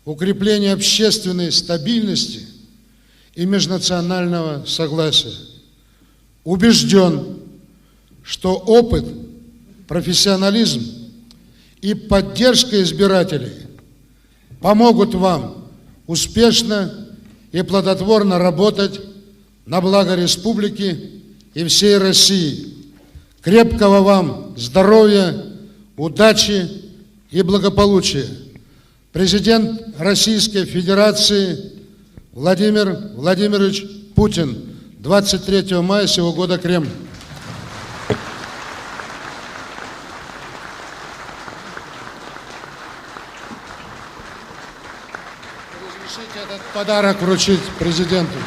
укрепление общественной стабильности и межнационального согласия. Убежден, что опыт, профессионализм и поддержка избирателей помогут вам успешно и плодотворно работать на благо республики и всей России. Крепкого вам здоровья, удачи и благополучия. Президент Российской Федерации Владимир Владимирович Путин. 23 мая сего года, Кремль. Разрешите этот подарок вручить президенту.